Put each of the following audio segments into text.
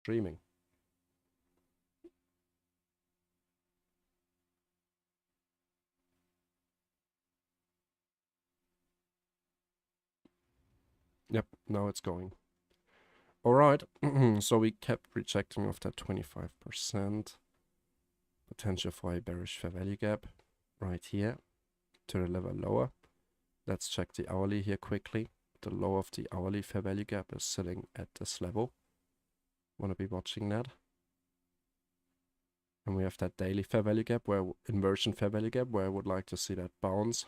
streaming. Yep, now it's going. Alright, so we kept rejecting of that 25% potential for a bearish fair value gap right here to the level lower. Let's check the hourly here quickly. The low of the hourly fair value gap is sitting at this level. Want to be watching that. And we have that daily fair value gap, where inversion fair value gap, where I would like to see that bounce.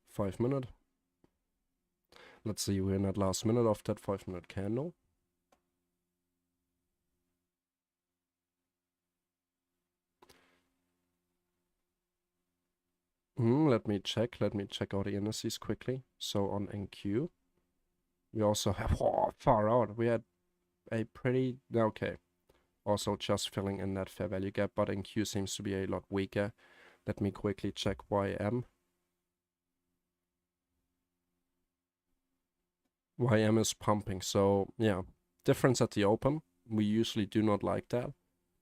5 minute. Let's see, we're in that last minute of that 5 minute candle. Let me check all the indices quickly. So on NQ, we also have, far out, we had a pretty, okay. Also just filling in that fair value gap, but NQ seems to be a lot weaker. Let me quickly check YM. YM is pumping, so yeah, difference at the open. We usually do not like that,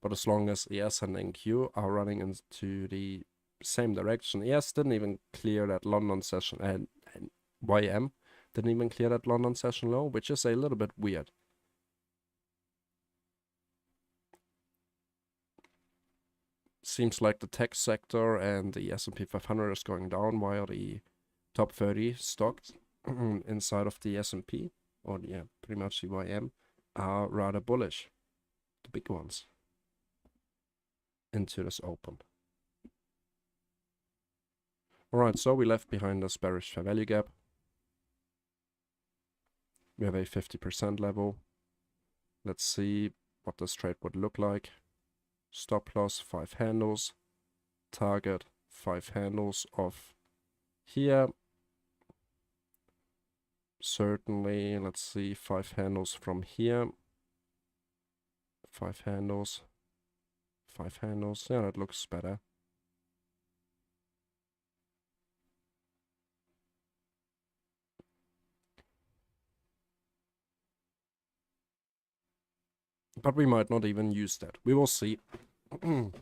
but as long as ES and NQ are running into the same direction. ES didn't even clear that London session, and YM didn't even clear that London session low, which is a little bit weird. Seems like the tech sector and the S&P 500 is going down, while the top 30 stocks inside of the S&P, or yeah, pretty much the YM, are rather bullish. The big ones. Into this open. Alright, so we left behind this bearish fair value gap. We have a 50% level. Let's see what this trade would look like. Stop loss 5 handles. Target 5 handles of here. Certainly, let's see, 5 handles from here. 5 handles. 5 handles. Yeah, that looks better. But we might not even use that. We will see. And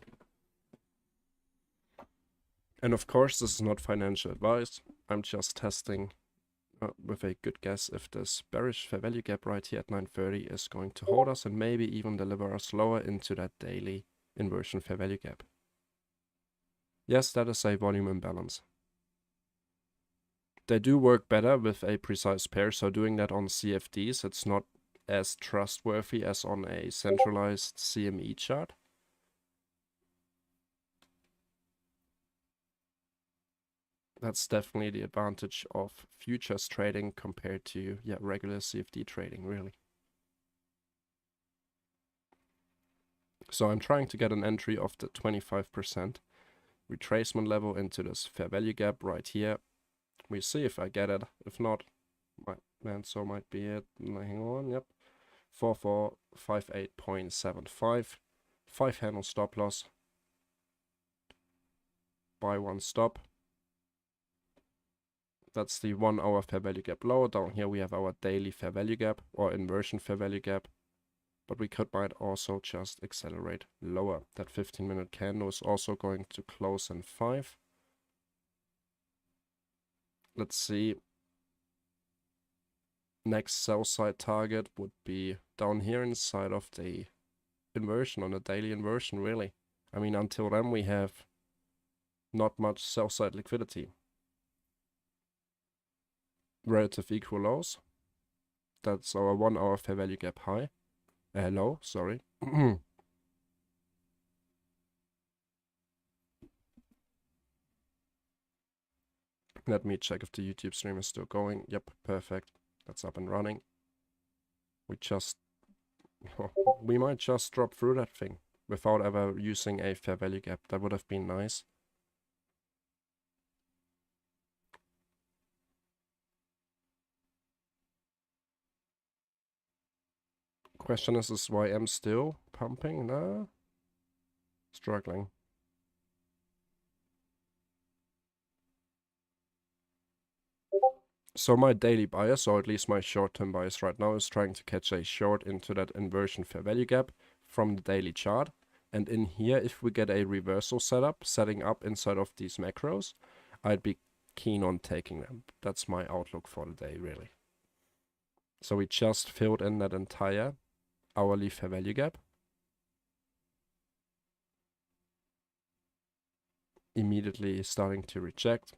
of course, this is not financial advice. I'm just testing with a good guess if this bearish fair value gap right here at 930 is going to hold us and maybe even deliver us lower into that daily inversion fair value gap. Yes, that is a volume imbalance. They do work better with a precise pair, so doing that on CFDs, it's not as trustworthy as on a centralized CME chart. That's definitely the advantage of futures trading compared to regular CFD trading, really. So I'm trying to get an entry of the 25% retracement level into this fair value gap right here. We see if I get it. If not, so might be it. Hang on, yep. 4458.75. 5 handle stop loss. Buy one stop. That's the 1 hour fair value gap low. Down here we have our daily fair value gap or inversion fair value gap. But we might also just accelerate lower. That 15-minute candle is also going to close in 5. Let's see. Next sell side target would be down here inside of the inversion, on the daily inversion, really. I mean, until then we have not much sell side liquidity. Relative equal lows. That's our 1 hour fair value gap high. Low, sorry. Let me check if the YouTube stream is still going. Yep, perfect. That's up and running. We might just drop through that thing without ever using a fair value gap. That would have been nice. Question is YM still pumping? No. Struggling. So my daily bias, or at least my short-term bias right now, is trying to catch a short into that inversion fair value gap from the daily chart. And in here, if we get a reversal setting up inside of these macros, I'd be keen on taking them. That's my outlook for the day, really. So we just filled in that entire hourly fair value gap. Immediately starting to reject.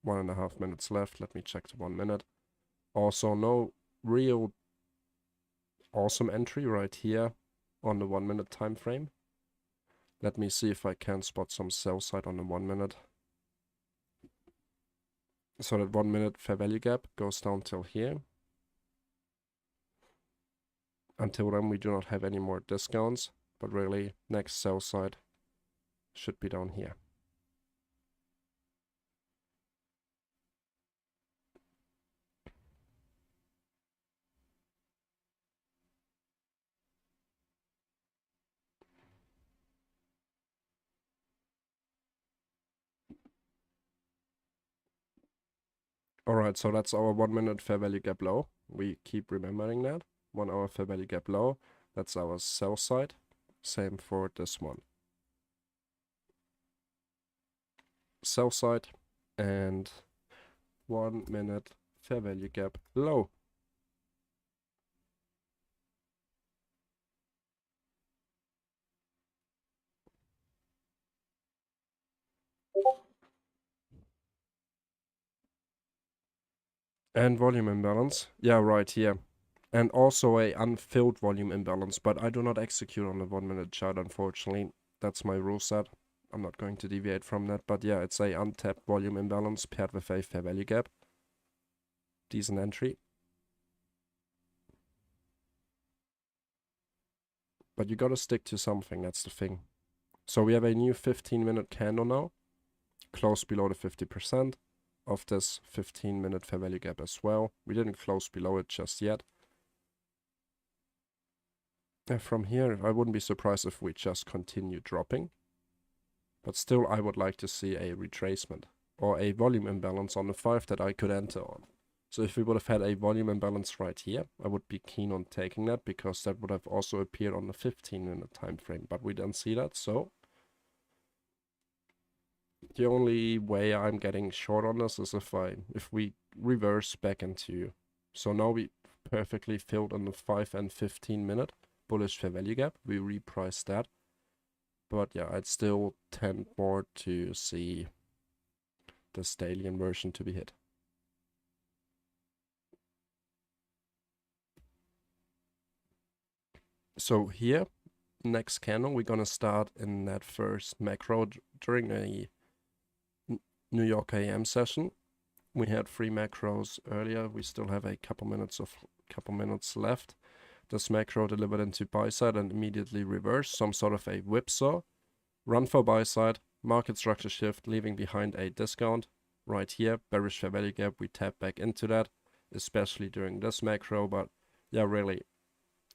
1.5 minutes left. Let me check the 1 minute. Also, no real awesome entry right here on the 1 minute time frame. Let me see if I can spot some sell side on the 1 minute. So that 1 minute fair value gap goes down till here. Until then, we do not have any more discounts, but really next sell side should be down here. Alright, so that's our 1 minute fair value gap low. We keep remembering that. 1 hour fair value gap low. That's our sell side. Same for this one. Sell side and 1 minute fair value gap low. And volume imbalance. Yeah, right here. And also a unfilled volume imbalance, but I do not execute on the 1 minute chart, unfortunately. That's my rule set. I'm not going to deviate from that, but yeah, it's a untapped volume imbalance paired with a fair value gap. Decent entry. But you gotta stick to something, that's the thing. So we have a new 15-minute candle now, close below the 50% of this 15-minute fair value gap as well. We didn't close below it just yet. From here, I wouldn't be surprised if we just continue dropping. But still, I would like to see a retracement or a volume imbalance on the 5 that I could enter on. So if we would have had a volume imbalance right here, I would be keen on taking that because that would have also appeared on the 15-minute time frame. But we don't see that, so the only way I'm getting short on this is if we reverse back into. So now we perfectly filled in the 5 and 15-minute bullish fair value gap. We repriced that. But yeah, I'd still tend more to see this daily inversion to be hit. So here, next candle, we're gonna start in that first macro during a New York AM session. We had 3 macros earlier. We still have a couple minutes left. This macro delivered into buy side and immediately reversed, some sort of a whipsaw. Run for buy side, market structure shift, leaving behind a discount. Right here, bearish fair value gap, we tap back into that, especially during this macro. But yeah, really,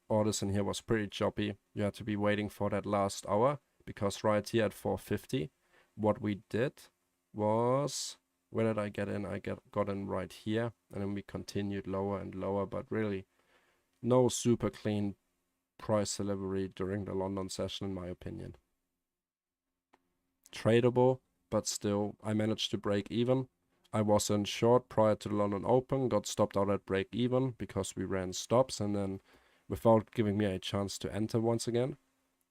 all this in here was pretty choppy. You had to be waiting for that last hour, because right here at 450, what we did was, where did I get in? I got in right here, and then we continued lower and lower, but really no super clean price delivery during the London session, in my opinion. Tradable, but still, I managed to break even. I was in short prior to the London Open, got stopped out at break even because we ran stops, and then without giving me a chance to enter once again,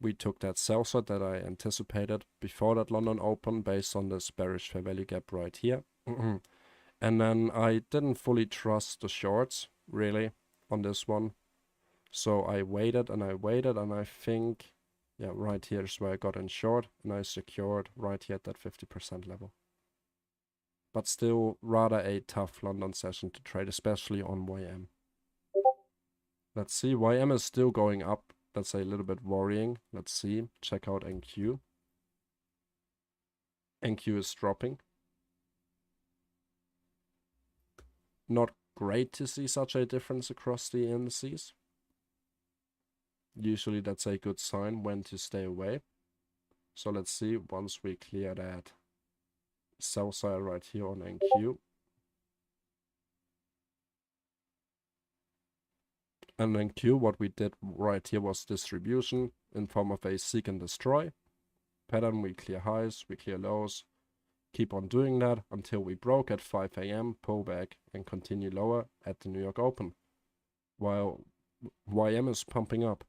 we took that sell side that I anticipated before that London Open based on this bearish fair value gap right here. And then I didn't fully trust the shorts, really, on this one. So I waited and I think, yeah, right here is where I got in short, and I secured right here at that 50% level. But still rather a tough London session to trade, especially on YM. Let's see, YM is still going up. That's a little bit worrying. Let's see, check out NQ. NQ is dropping. Not great to see such a difference across the indices. Usually that's a good sign when to stay away. So let's see, once we clear that sell side right here on NQ. And then Q, what we did right here was distribution in form of a seek and destroy pattern. We clear highs, we clear lows, keep on doing that until we broke at 5 a.m., pull back and continue lower at the New York Open, while YM is pumping up.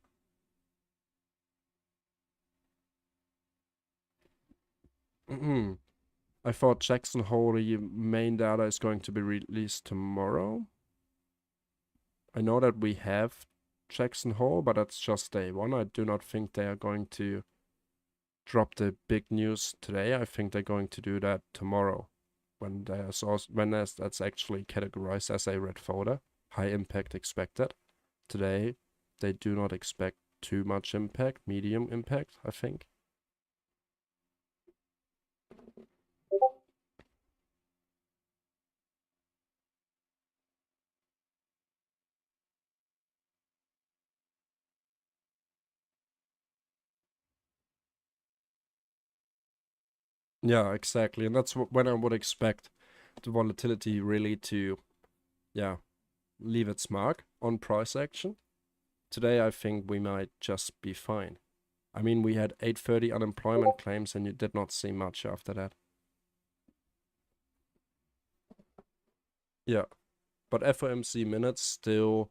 I thought Jackson Hole, the main data, is going to be released tomorrow. I know that we have Jackson Hole, but that's just day one. I do not think they are going to drop the big news today. I think they're going to do that tomorrow, when that's actually categorized as a red folder. High impact expected. Today, they do not expect too much impact, medium impact, I think. Yeah, exactly. And that's when I would expect the volatility really to, leave its mark on price action. Today, I think we might just be fine. I mean, we had 830 unemployment claims and you did not see much after that. Yeah, but FOMC minutes still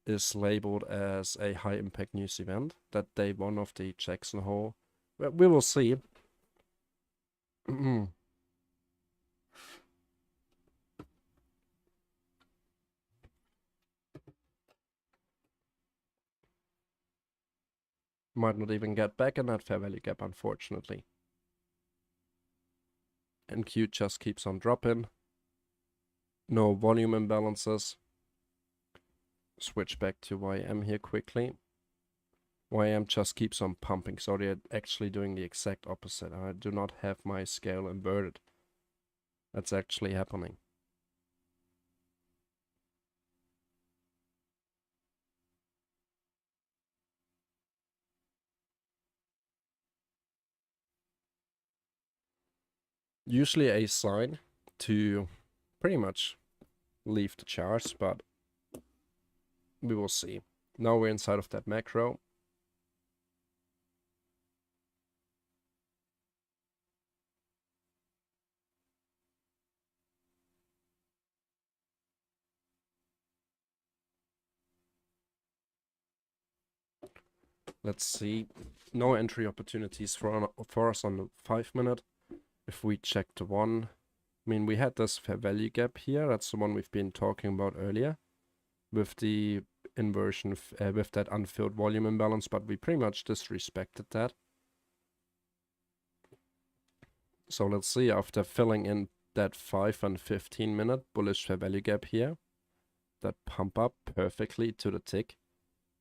is labeled as a high impact news event, that day one of the Jackson Hole. Well, we will see. Might not even get back in that fair value gap, unfortunately. And Q just keeps on dropping. No volume imbalances. Switch back to YM here quickly. YM just keeps on pumping, so they're actually doing the exact opposite. I do not have my scale inverted. That's actually happening. Usually a sign to pretty much leave the charts, but we will see. Now we're inside of that macro. Let's see. No entry opportunities for us on the 5 minute. If we check the one, I mean, we had this fair value gap here. That's the one we've been talking about earlier with the inversion, with that unfilled volume imbalance, but we pretty much disrespected that. So let's see, after filling in that 5 and 15 minute bullish fair value gap here, that pump up perfectly to the tick.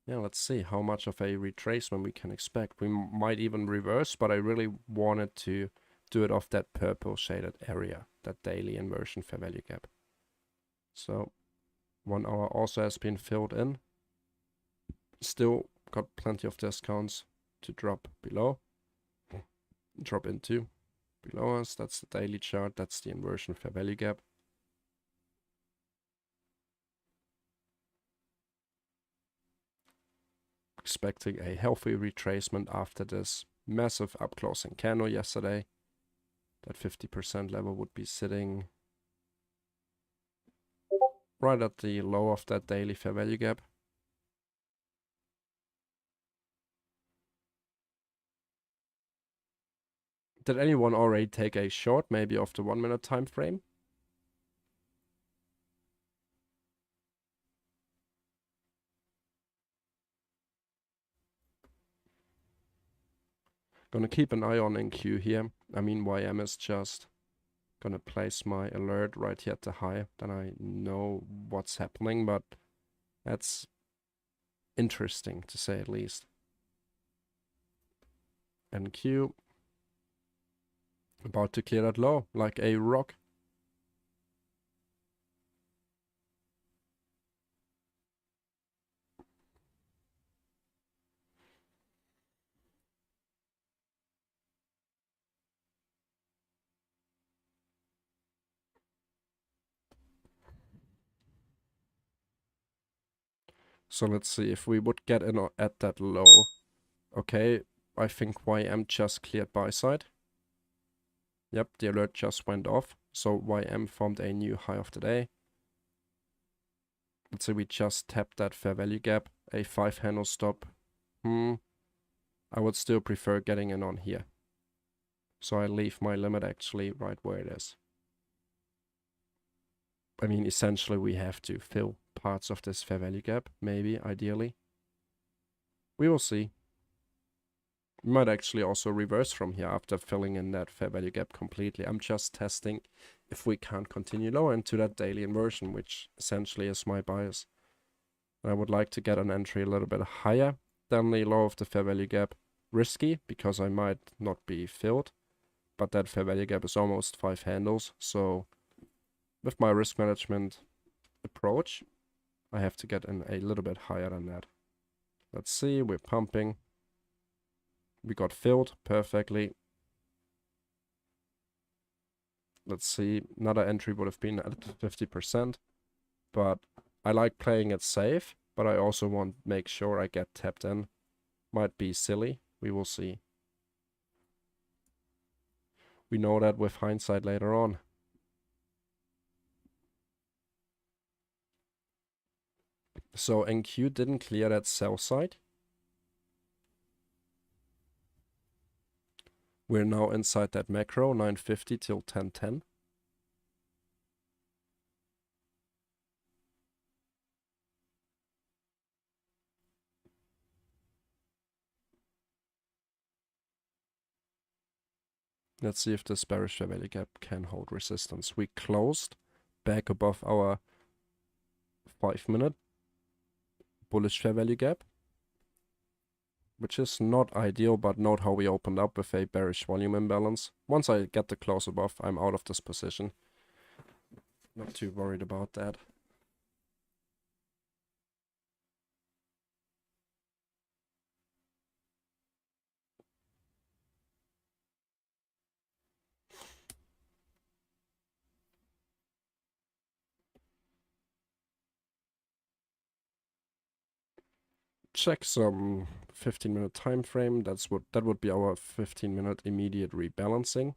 Yeah, let's see how much of a retracement we can expect. We might even reverse, but I really wanted to do it off that purple shaded area, that daily inversion fair value gap. So 1 hour also has been filled in. Still got plenty of discounts to drop below. Drop into below us. That's the daily chart. That's the inversion fair value gap. Expecting a healthy retracement after this massive up closing candle yesterday. That 50% level would be sitting right at the low of that daily fair value gap. Did anyone already take a short, maybe of the 1 minute time frame? Gonna keep an eye on NQ here. I mean, YM is just gonna place my alert right here at the high. Then I know what's happening, but that's interesting to say at least. NQ about to clear that low like a rock. So let's see if we would get in at that low. Okay, I think YM just cleared buy side. Yep, the alert just went off. So YM formed a new high of the day. Let's say we just tapped that fair value gap. A 5-handle stop. I would still prefer getting in on here. So I leave my limit actually right where it is. I mean, essentially we have to fill parts of this fair value gap, maybe, ideally. We will see. We might actually also reverse from here after filling in that fair value gap completely. I'm just testing if we can't continue lower into that daily inversion, which essentially is my bias. And I would like to get an entry a little bit higher than the low of the fair value gap. Risky, because I might not be filled, but that fair value gap is almost 5 handles, so with my risk management approach, I have to get in a little bit higher than that. Let's see, we're pumping. We got filled perfectly. Let's see, another entry would have been at 50%, but I like playing it safe, but I also want to make sure I get tapped in. Might be silly, we will see. We know that with hindsight later on. So NQ didn't clear that sell side. We're now inside that macro, 950 till 1010. Let's see if this bearish fair value gap can hold resistance. We closed back above our 5-minute bullish fair value gap, which is not ideal, but note how we opened up with a bearish volume imbalance. Once I get the close above, I'm out of this position. Not too worried about that. Check some 15-minute time frame. That would be our 15-minute immediate rebalancing.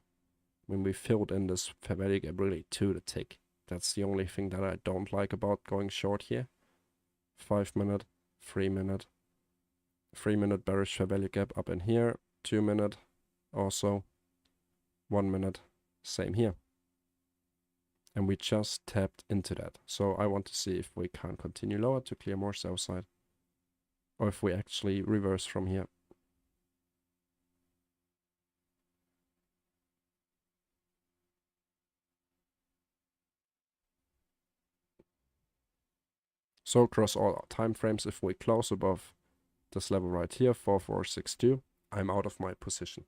When we filled in this fair value gap really to the tick. That's the only thing that I don't like about going short here. 5-minute, 3-minute, 3-minute bearish fair value gap up in here. 2-minute also. 1-minute, same here. And we just tapped into that. So I want to see if we can continue lower to clear more sell side. Or if we actually reverse from here. So across all time frames, if we close above this level right here, 4462, I'm out of my position.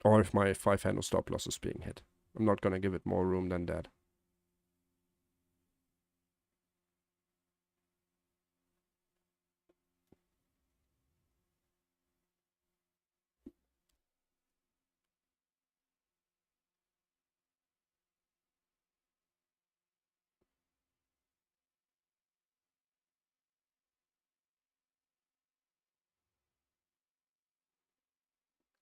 Or if my 5-handle stop loss is being hit. I'm not going to give it more room than that.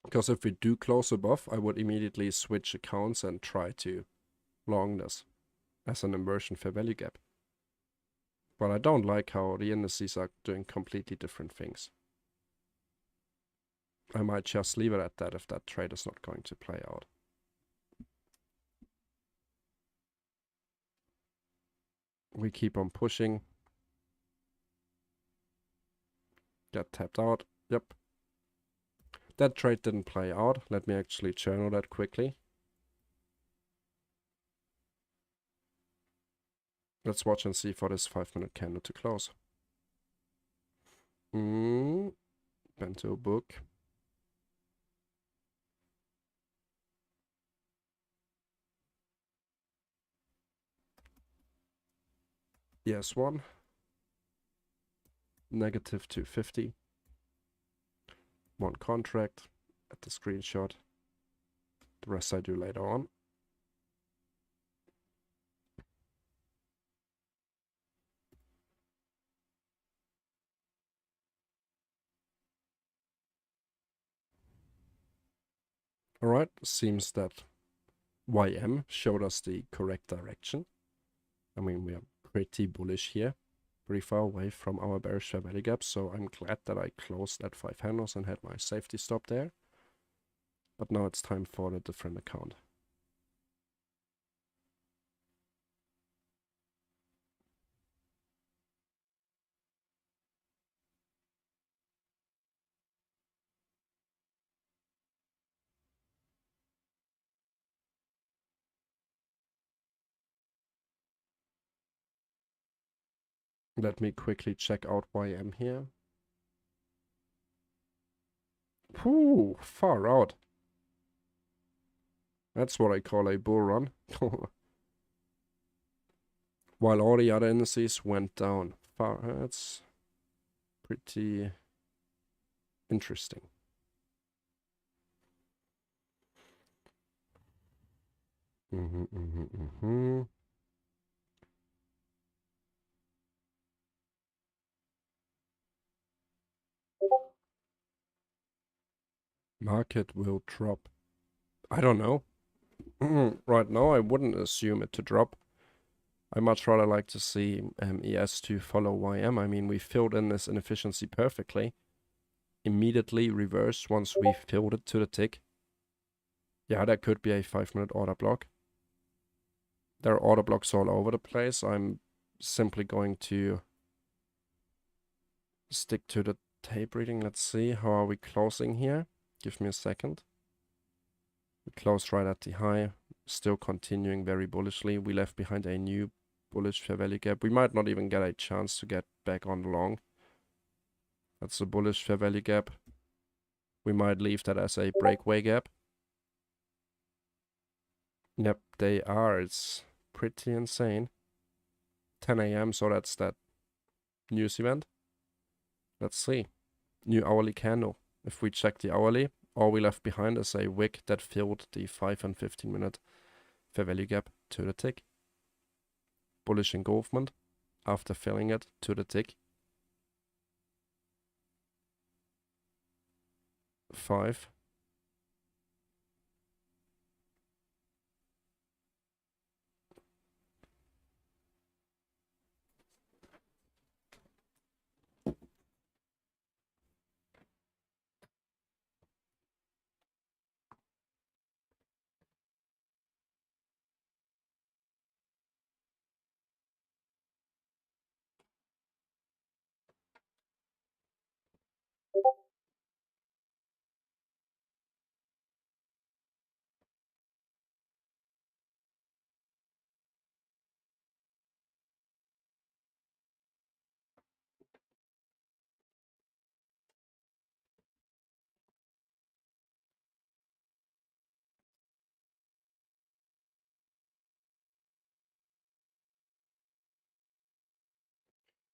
Because if we do close above, I would immediately switch accounts and try to long this as an inversion fair value gap. But I don't like how the indices are doing completely different things. I might just leave it at that if that trade is not going to play out. We keep on pushing. Get tapped out. Yep. That trade didn't play out. Let me actually journal that quickly. Let's watch and see for this 5-minute candle to close. Bento book. Yes, one. Negative 250. One contract at the screenshot. The rest I do later on. Alright, seems that YM showed us the correct direction. I mean, we are pretty bullish here, pretty far away from our bearish fair value gap, so I'm glad that I closed at 5 handles and had my safety stop there. But now it's time for the different account. Let me quickly check out YM here. Whew, far out. That's what I call a bull run. While all the other indices went down. That's pretty interesting. Market will drop. I don't know. Right now, I wouldn't assume it to drop. I much rather like to see ES to follow YM. I mean, we filled in this inefficiency perfectly. Immediately reverse once we filled it to the tick. Yeah, that could be a 5-minute order block. There are order blocks all over the place. I'm simply going to stick to the tape reading. Let's see, how are we closing here? Give me a second. We closed right at the high, still continuing very bullishly. We left behind a new bullish fair value gap. We might not even get a chance to get back on the long. That's a bullish fair value gap. We might leave that as a breakaway gap. Yep, they are. It's pretty insane. 10 a.m., so that's that news event. Let's see. New hourly candle. If we check the hourly, all we left behind is a wick that filled the 5 and 15-minute fair value gap to the tick. Bullish engulfment after filling it to the tick. 5.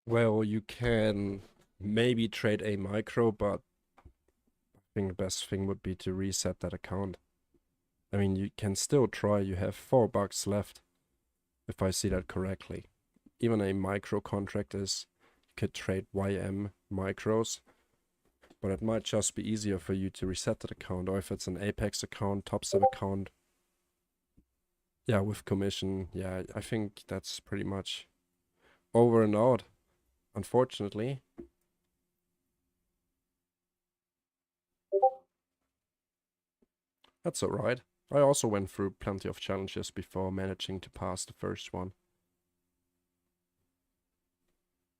Well, you can maybe trade a micro, but I think the best thing would be to reset that account. I mean, you can still try. You have $4 left, if I see that correctly. Even a micro contract is, you could trade YM micros, but it might just be easier for you to reset that account, or if it's an Apex account, Topstep account. Yeah, with commission, yeah, I think that's pretty much over and out, unfortunately. That's alright. I also went through plenty of challenges before managing to pass the first one.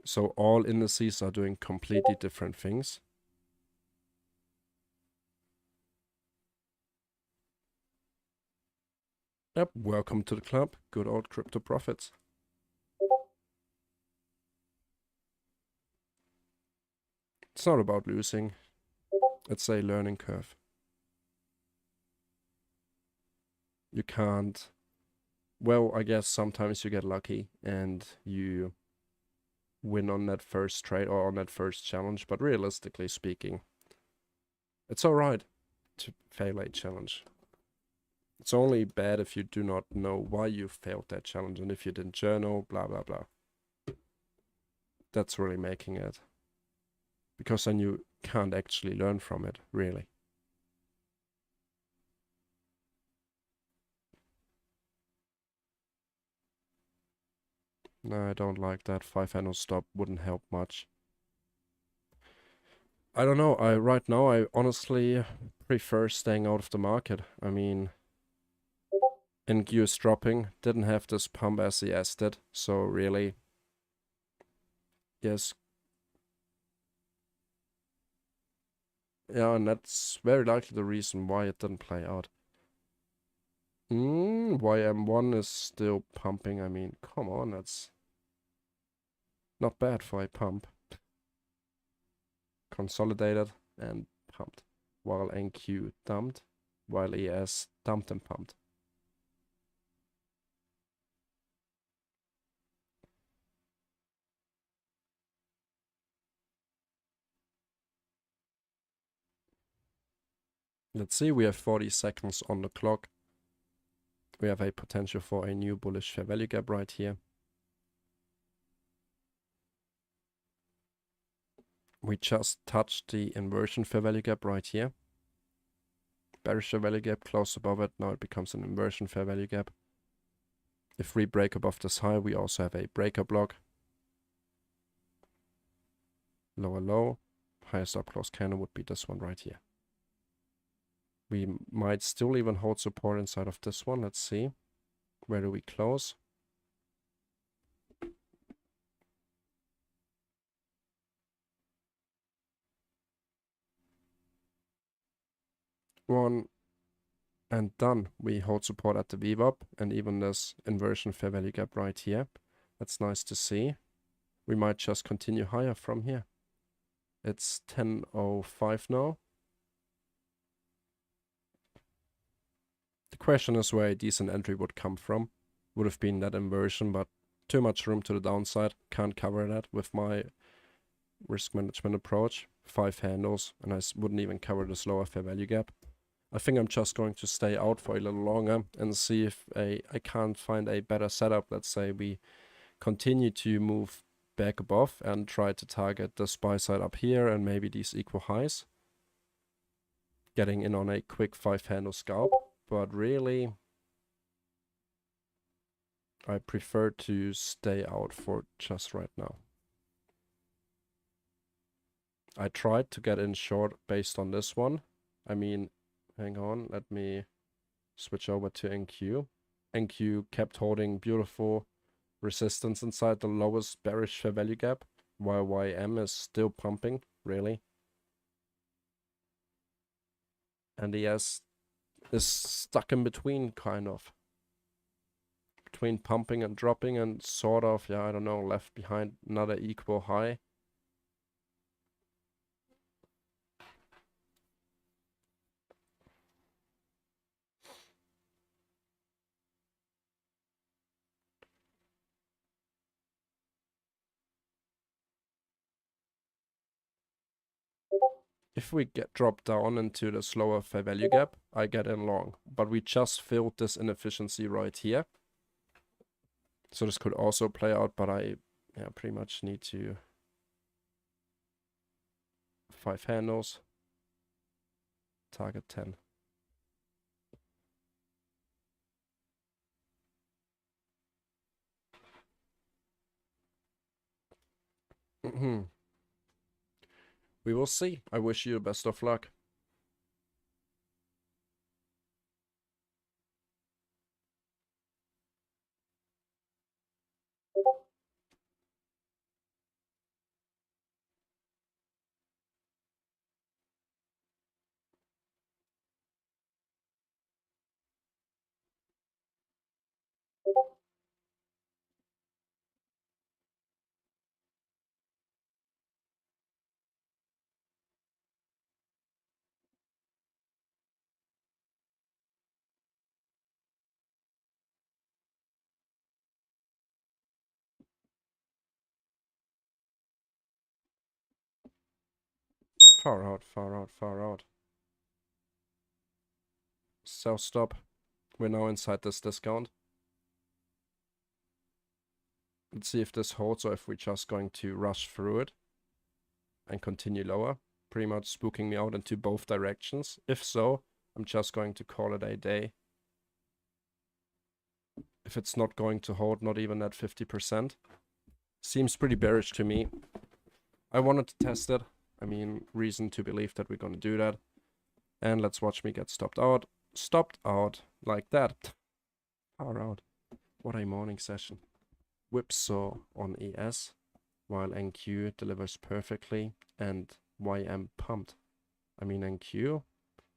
So all indices are doing completely different things. Yep, welcome to the club. Good old crypto profits. It's not about losing. It's a learning curve. You can't... Well, I guess sometimes you get lucky and you win on that first trade or on that first challenge, but realistically speaking, it's alright to fail a challenge. It's only bad if you do not know why you failed that challenge and if you didn't journal, blah blah blah. That's really making it. Because then you can't actually learn from it, really. No, I don't like that. 5 handle stop wouldn't help much. I don't know. Right now I honestly prefer staying out of the market. I mean, NQ is dropping, didn't have this pump as the S did, so really, yes. Yeah, and that's very likely the reason why it didn't play out. YM1 is still pumping. I mean, come on, that's not bad for a pump. Consolidated and pumped, while NQ dumped, while ES dumped and pumped. Let's see, we have 40 seconds on the clock. We have a potential for a new bullish fair value gap right here. We just touched the inversion fair value gap right here. Bearish fair value gap close above it. Now it becomes an inversion fair value gap. If we break above this high, we also have a breaker block. Lower low. Highest up close candle would be this one right here. We might still even hold support inside of this one. Let's see. Where do we close? One and done. We hold support at the VWAP and even this inversion fair value gap right here. That's nice to see. We might just continue higher from here. It's 10:05 now. The question is where a decent entry would come from. Would have been that inversion, but too much room to the downside. Can't cover that with my risk management approach. 5 handles, and I wouldn't even cover this lower fair value gap. I think I'm just going to stay out for a little longer and see if I can't find a better setup. Let's say we continue to move back above and try to target the buy side up here and maybe these equal highs. Getting in on a quick 5-handle scalp, but really I prefer to stay out for just right now. I tried to get in short based on this one. I mean, hang on, let me switch over to NQ. NQ kept holding beautiful resistance inside the lowest bearish fair value gap, while YM is still pumping, really. And ES is stuck in between, kind of. Between pumping and dropping and sort of, yeah, I don't know, left behind another equal high. If we get dropped down into the slower fair value gap, I get in long. But we just filled this inefficiency right here. So this could also play out, but I pretty much need to 5 handles, target 10. We will see. I wish you the best of luck. Far out, far out, far out. Sell stop. We're now inside this discount. Let's see if this holds or if we're just going to rush through it and continue lower. Pretty much spooking me out into both directions. If so, I'm just going to call it a day. if it's not going to hold, not even at 50%. Seems pretty bearish to me. I wanted to test it. I mean, reason to believe that we're going to do that. And let's watch me get stopped out. Stopped out like that. Far out. What a morning session. Whipsaw on ES, while NQ delivers perfectly, and YM pumped. I mean, NQ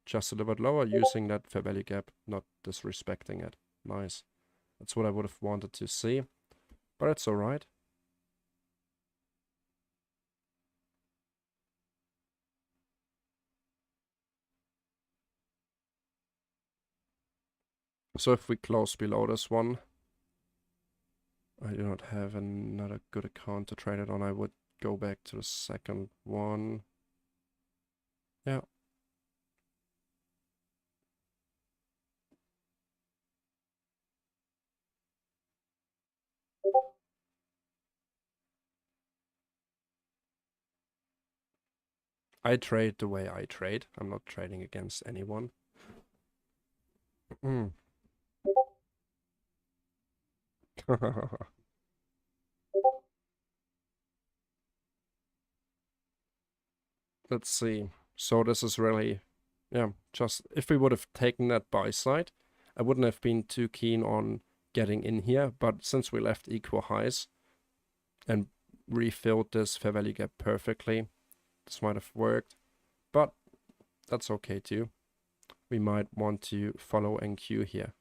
just delivered lower using that fair value gap, not disrespecting it. Nice. That's what I would have wanted to see, but it's alright. So if we close below this one, I do not have another good account to trade it on. I would go back to the second one. Yeah. I trade the way I trade. I'm not trading against anyone. Let's see. So this is really, yeah, just if we would have taken that buy side, I wouldn't have been too keen on getting in here. But since we left equal highs and refilled this fair value gap perfectly, this might have worked. But that's okay too. We might want to follow NQ here.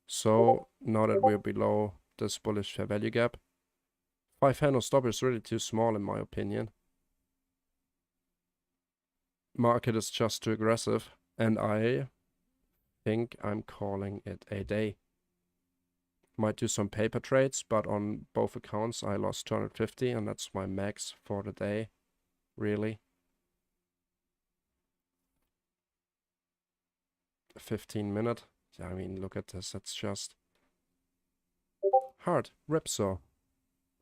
So now that we're below this bullish fair value gap, 5 handle stop is really too small in my opinion. Market is just too aggressive, and I think I'm calling it a day. Might do some paper trades, but on both accounts I lost 250, and that's my max for the day, really. 15-minute. I mean, look at this. That's just hard. Ripsaw.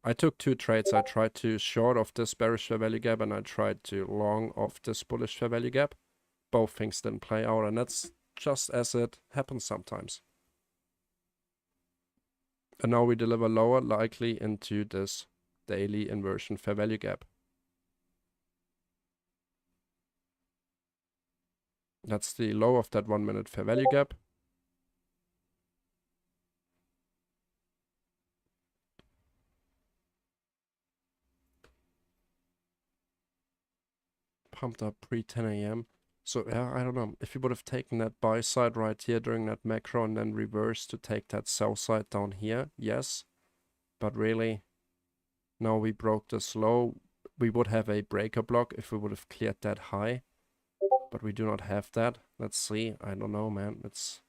I took 2 trades. I tried to short of this bearish fair value gap, and I tried to long of this bullish fair value gap. Both things didn't play out, and that's just as it happens sometimes. And now we deliver lower, likely into this daily inversion fair value gap. That's the low of that 1 minute fair value gap. Pumped up pre 10 a.m. So yeah, I don't know. If you would have taken that buy side right here during that macro and then reversed to take that sell side down here, yes. But really, now we broke this low. We would have a breaker block if we would have cleared that high. But we do not have that. Let's see. I don't know, man. It's...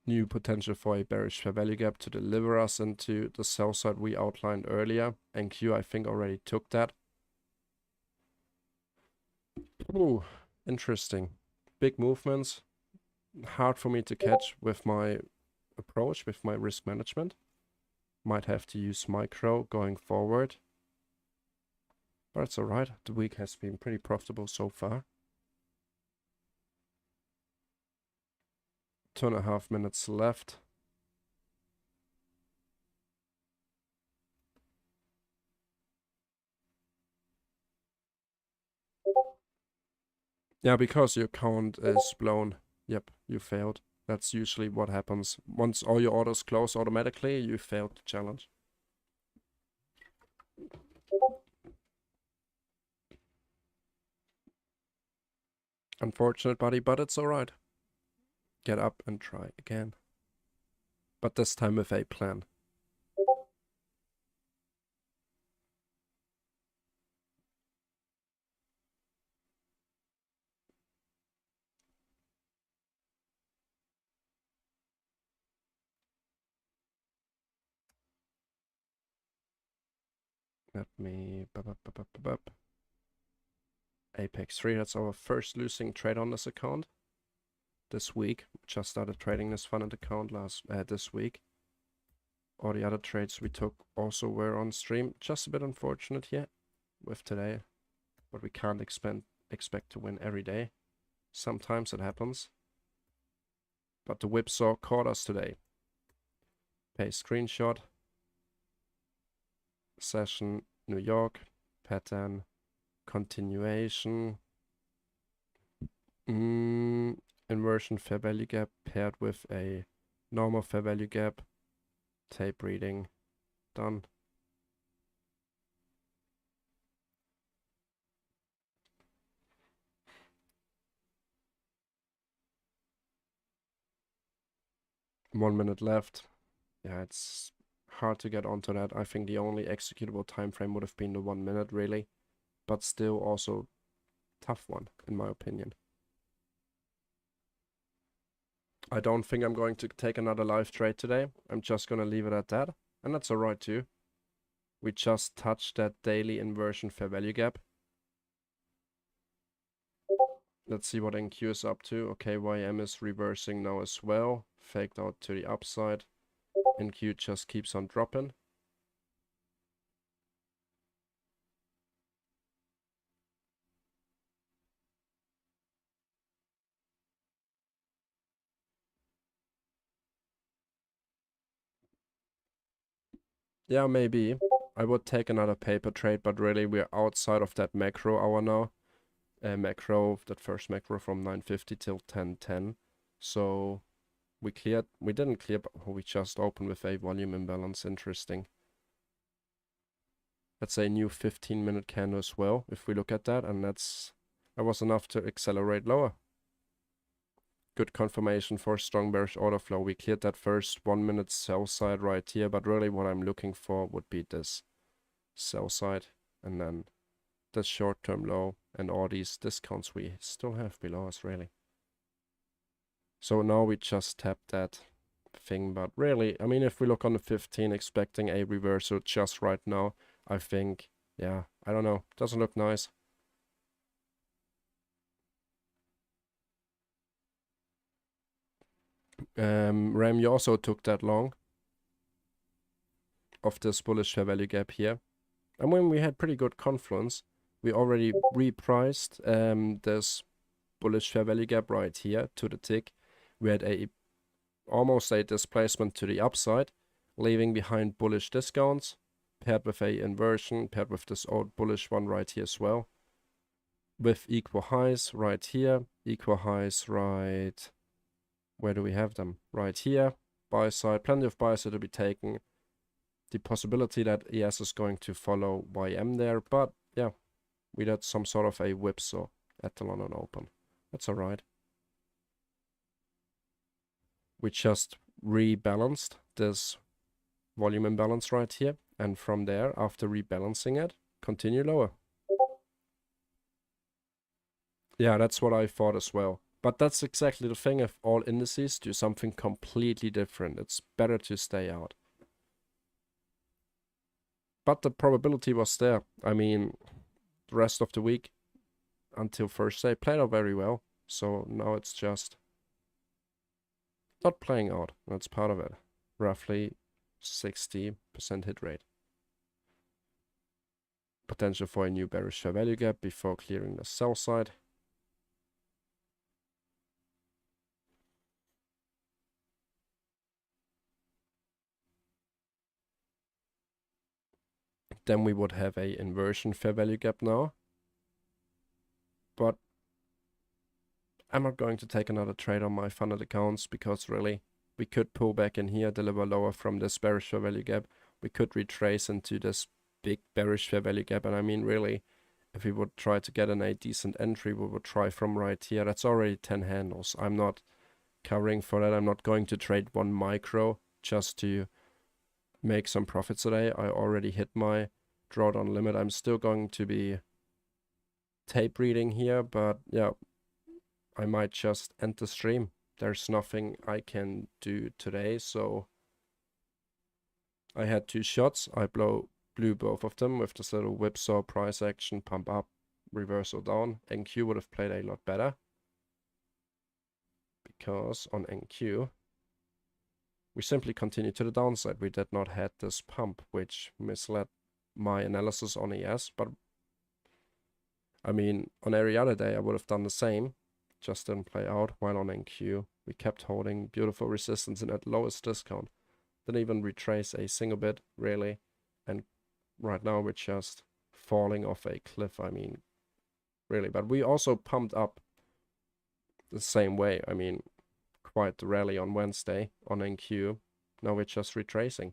new potential for a bearish fair value gap to deliver us into the sell side we outlined earlier. NQ, I think, already took that. Ooh, interesting. Big movements. Hard for me to catch with my approach, with my risk management. Might have to use micro going forward. But it's alright. The week has been pretty profitable so far. 2.5 minutes left. Yeah, because your account is blown. Yep, you failed. That's usually what happens. Once all your orders close automatically, you failed the challenge. Unfortunate, buddy, but it's alright. Get up and try again. But this time with a plan. Let me... Apex 3, that's our first losing trade on this account. This week. Just started trading this funded account this week. All the other trades we took also were on stream. Just a bit unfortunate here with today, but we can't expect to win every day. Sometimes it happens. But the whipsaw caught us today. Paste screenshot. Session New York. Pattern. Continuation. Inversion fair value gap paired with a normal fair value gap. Tape reading. Done. One minute left. Yeah, it's hard to get onto that. I think the only executable time frame would have been the 1 minute, really. But still also tough one, in my opinion. I don't think I'm going to take another live trade today. I'm just going to leave it at that. And that's alright too. We just touched that daily inversion fair value gap. Let's see what NQ is up to. Okay, YM is reversing now as well. Faked out to the upside. NQ just keeps on dropping. Yeah, maybe. I would take another paper trade, but really we're outside of that macro hour now. That first macro from 9:50 till 10:10. So we didn't clear, but we just opened with a volume imbalance. Interesting. That's a new 15-minute candle as well, if we look at that, and that was enough to accelerate lower. Good confirmation for strong bearish order flow. We cleared that first 1 minute sell side right here, but really what I'm looking for would be this sell side and then this short-term low and all these discounts we still have below us, really. So now we just tapped that thing, but really, I mean, if we look on the 15 expecting a reversal just right now, I think, yeah, I don't know, doesn't look nice. Ram, you also took that long of this bullish fair value gap here. And when we had pretty good confluence, we already repriced this bullish fair value gap right here to the tick. We had almost a displacement to the upside, leaving behind bullish discounts, paired with a inversion, paired with this old bullish one right here as well. With equal highs right here, equal highs right... Where do we have them? Right here, buy side, plenty of buy side to be taken. The possibility that ES is going to follow YM there, but yeah, we had some sort of a whipsaw at the London Open. That's alright. We just rebalanced this volume imbalance right here, and from there, after rebalancing it, continue lower. Yeah, that's what I thought as well. But that's exactly the thing. If all indices do something completely different, it's better to stay out. But the probability was there. I mean, the rest of the week until Thursday played out very well. So now it's just not playing out. That's part of it. Roughly 60% hit rate. Potential for a new bearish fair value gap before clearing the sell side. Then we would have a inversion fair value gap now. But I'm not going to take another trade on my funded accounts because really we could pull back in here, deliver lower from this bearish fair value gap. We could retrace into this big bearish fair value gap. And I mean, really, if we would try to get in a decent entry, we would try from right here. That's already 10 handles. I'm not covering for that. I'm not going to trade one micro just to make some profits today. I already hit my drawdown limit. I'm still going to be tape reading here, but yeah, I might just end the stream. There's nothing I can do today, so I had 2 shots. I blew both of them with this little whipsaw price action, pump up, reversal down. NQ would have played a lot better because on NQ we simply continue to the downside. We did not have this pump, which misled my analysis on ES, but I mean, on every other day I would have done the same, just didn't play out. While on NQ, we kept holding beautiful resistance and at lowest discount. Didn't even retrace a single bit, really. And right now we're just falling off a cliff, I mean, really. But we also pumped up the same way. I mean, quite the rally on Wednesday on NQ. Now we're just retracing.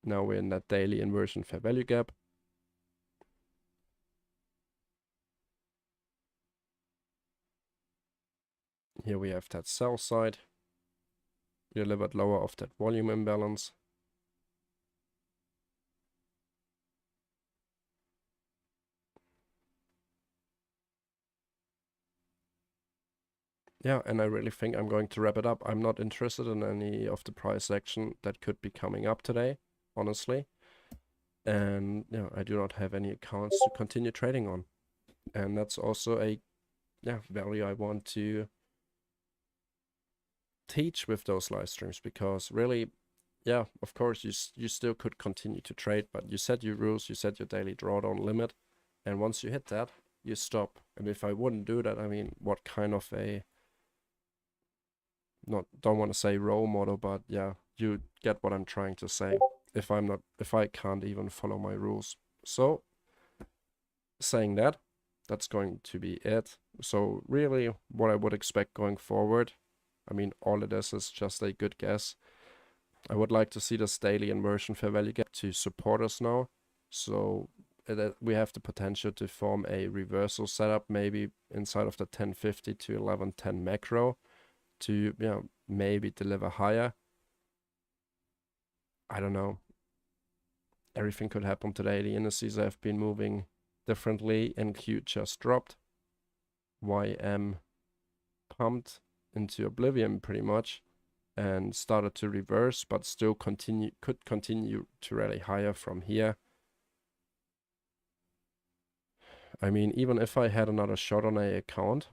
Now we're in that daily inversion fair value gap. Here we have that sell side. We delivered lower of that volume imbalance. Yeah, and I really think I'm going to wrap it up. I'm not interested in any of the price action that could be coming up today, honestly. And yeah, I do not have any accounts to continue trading on. And that's also a value I want to teach with those live streams, because really, yeah, of course you still could continue to trade, but you set your rules, you set your daily drawdown limit, and once you hit that, you stop. And if I wouldn't do that, I mean, what kind of a, don't want to say role model, but yeah, you get what I'm trying to say. If I can't even follow my rules. So saying that, that's going to be it. So really what I would expect going forward, I mean, all of this is just a good guess. I would like to see this daily inversion fair value gap to support us now. So we have the potential to form a reversal setup, maybe inside of the 1050 to 1110 macro to, maybe deliver higher. I don't know. Everything could happen today. The indices have been moving differently. NQ just dropped. YM pumped into oblivion pretty much and started to reverse, but still could continue to rally higher from here. I mean, even if I had another shot on a account,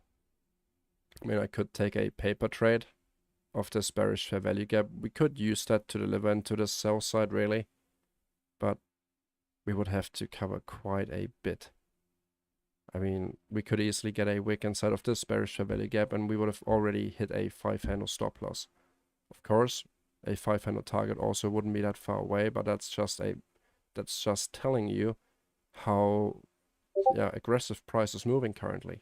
I mean, I could take a paper trade of this bearish fair value gap. We could use that to deliver into the sell side, really, but we would have to cover quite a bit. I mean, we could easily get a wick inside of this bearish fair value gap, and we would have already hit a 5-handle stop loss. Of course, a 5-handle target also wouldn't be that far away, but that's just telling you how aggressive price is moving currently.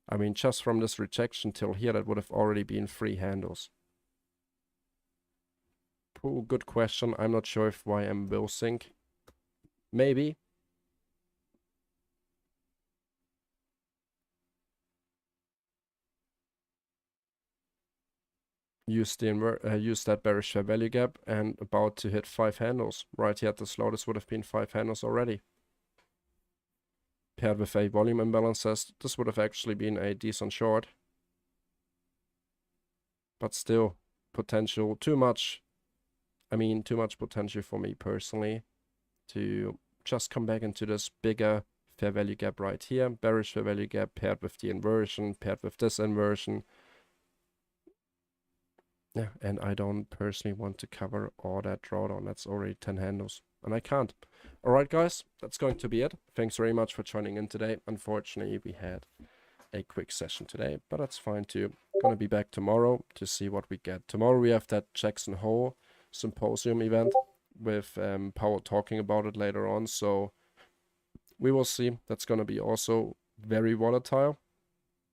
I mean, just from this rejection till here, that would have already been 3 handles. Good question. I'm not sure if YM will sink. Maybe. Use that bearish fair value gap and about to hit 5 handles. Right here at this low, this would have been 5 handles already. Paired with a volume imbalance, this would have actually been a decent short. But still, potential, too much potential for me personally to just come back into this bigger fair value gap right here. Bearish fair value gap paired with the inversion, paired with this inversion. Yeah, and I don't personally want to cover all that drawdown. That's already 10 handles, and I can't. All right, guys, that's going to be it. Thanks very much for joining in today. Unfortunately, we had a quick session today, but that's fine too. Gonna be back tomorrow to see what we get. Tomorrow we have that Jackson Hole symposium event with Powell talking about it later on. So we will see. That's gonna be also very volatile.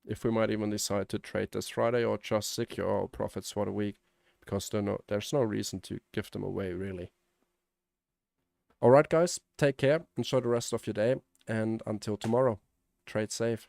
If we might even decide to trade this Friday or just secure our profits for the week, because there's no reason to give them away, really. Alright, guys, take care, enjoy the rest of your day, and until tomorrow, trade safe.